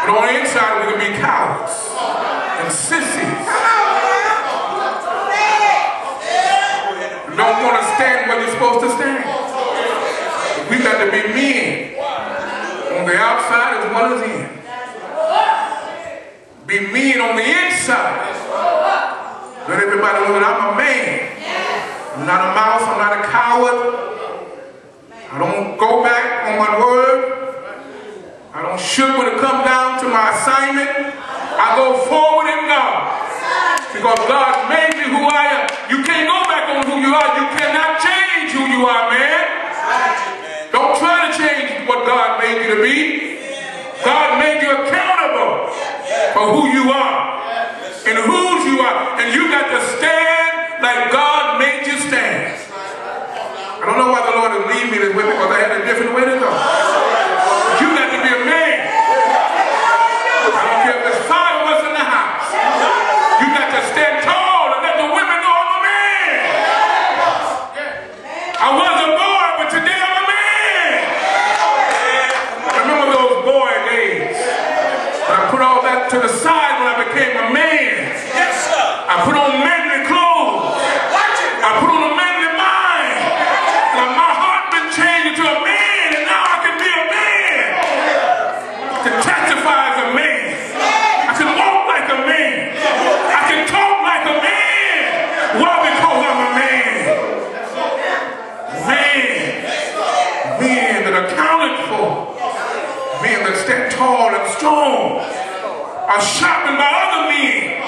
But on the inside, we can be cowards and sissies. Don't want to stand where you're supposed to stand. We got to be men on the outside as well as in. Be men on the inside. Let everybody know that I'm a man. I'm not a mouse. I'm not a coward. I don't go back on my word. I don't shoot when it comes down to my assignment. I go forward in God. Because God made me who I am. You can't go back on who you are. You cannot change who you are, man. Don't try to change what God made you to be. God made you accountable for who you are and whose you are. And you got to stand like God made you stand. I don't know why the Lord is leading me this way, because I had a different way to go. But you got to be a man. I don't care if there's 5 of us in the house. You got to stand tall and let the women know I'm a man. I was a boy, but today I'm a man. I remember those boy days. But I put all that to the side when I became a man. Yes, sir. I put on manly clothes. I put on a manly mind. And my heart been changed into a man, and now I can be a man. To testify as a man. I can walk like a man. I can talk like a man. Why? Because I'm a man. Men that are accounted for. Men that stand tall and strong. Are sharpened by other men.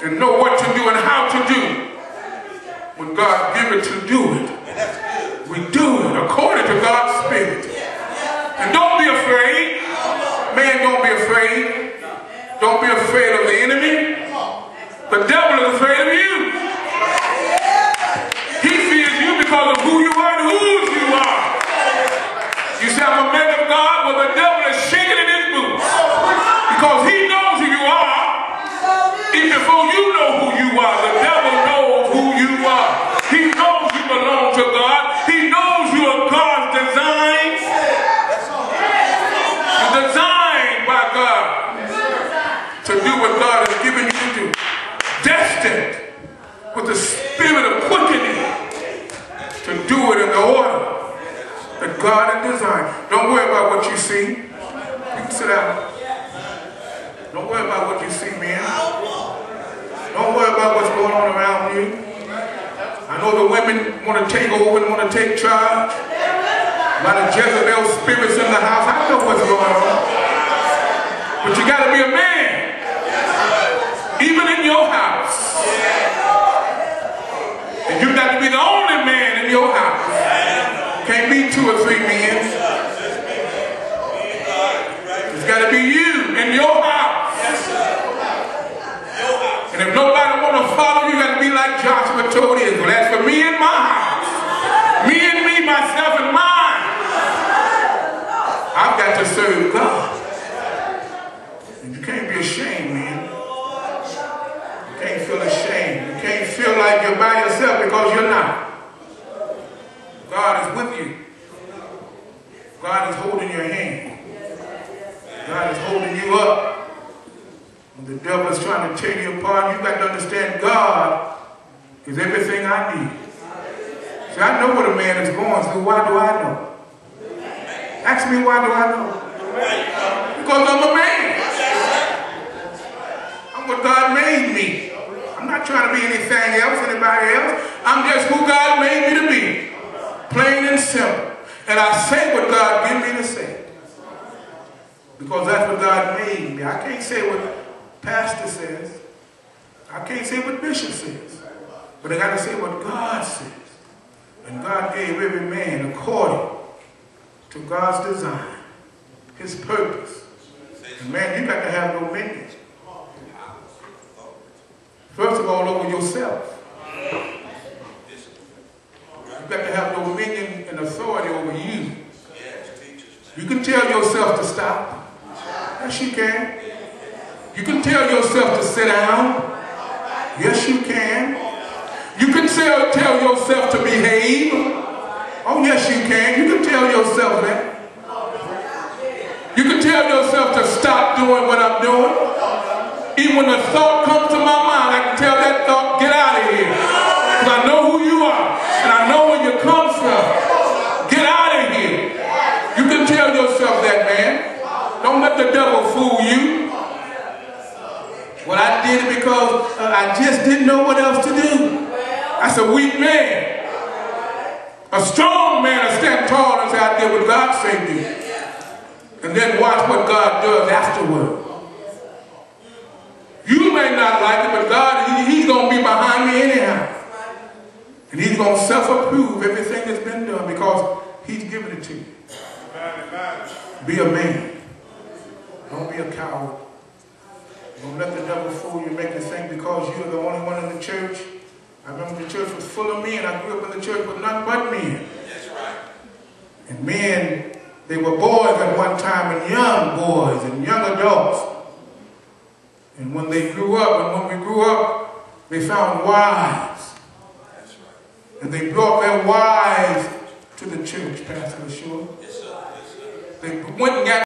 And know what to do and how to do. When God gives it to do it. We do it according to God's Spirit. And don't be afraid. Man, don't be afraid. Don't be afraid of the enemy. The devil is afraid of you. He fears you because of who you are and whose you are. You say, I'm a man of God. Well, the devil is shaking in his boots. Because he knows who you are. Even before you know who you are, the devil knows who you are. He knows you belong to God. He knows you are God's design. You're designed by God to do what God has given you to do. Destined with the spirit of quickening to do it in the order that God has designed. Don't worry about what you see. You can sit down. Don't worry about what you see, man. Don't worry about what's going on around you. I know the women want to take over and want to take charge. A lot of Jezebel spirits in the house. I know what's going on. But you got to be a man. Even in your house. And you got to be the only man in your house. Can't be 2 or 3 men. It's got to be you in your house. And if nobody want to follow you, got to be like Joshua told Israel. As for me and my house, me and me, myself and mine, I've got to serve God. And you can't be ashamed, man. You can't feel ashamed. You can't feel like you're by yourself, because you're not. God is with you. God is holding your hand. God is holding you up. When the devil is trying to tear you apart, you got to understand God is everything I need. See, I know what a man is going through. Why do I know? Ask me, why do I know? Because I'm a man. I'm what God made me. I'm not trying to be anything else, anybody else. I'm just who God made me to be. Plain and simple. And I say what God gave me to say. Because that's what God made me. I can't say what pastor says. I can't say what bishop says. But I got to say what God says. And God gave every man according to God's design, his purpose. And man, you got to have dominion. First of all, over yourself. You got to have dominion and authority over you. You can tell yourself to stop. Yes, you can. You can tell yourself to sit down. Yes, you can. You can tell yourself to behave. Oh, yes, you can. You can tell yourself that. You can tell yourself to stop. doing what I'm doing. Even when the thought comes to my mind, I can tell that thought, get out of here. Because I know who you are. And I know where you come from. Get out of here. You can tell yourself that, man. Don't let the devil fool you. Well, I did it because I just didn't know what else to do. That's a weak man. A strong man will stand tall and say, I did what God said do. And then watch what God does afterward. You may not like it, but God, he's going to be behind me anyhow. And he's going to self-approve everything that's been done because he's given it to you. Be a man. Don't be a coward. Don't let the devil fool you, make you think because you're the only one in the church. I remember the church was full of men. I grew up in the church with nothing but men. That's right. And men, they were boys at one time, and young boys and young adults. And when they grew up, and when we grew up, they found wives. That's right. And they brought their wives to the church, Pastor Ashore. Yes, sir. Yes, sir. They went and got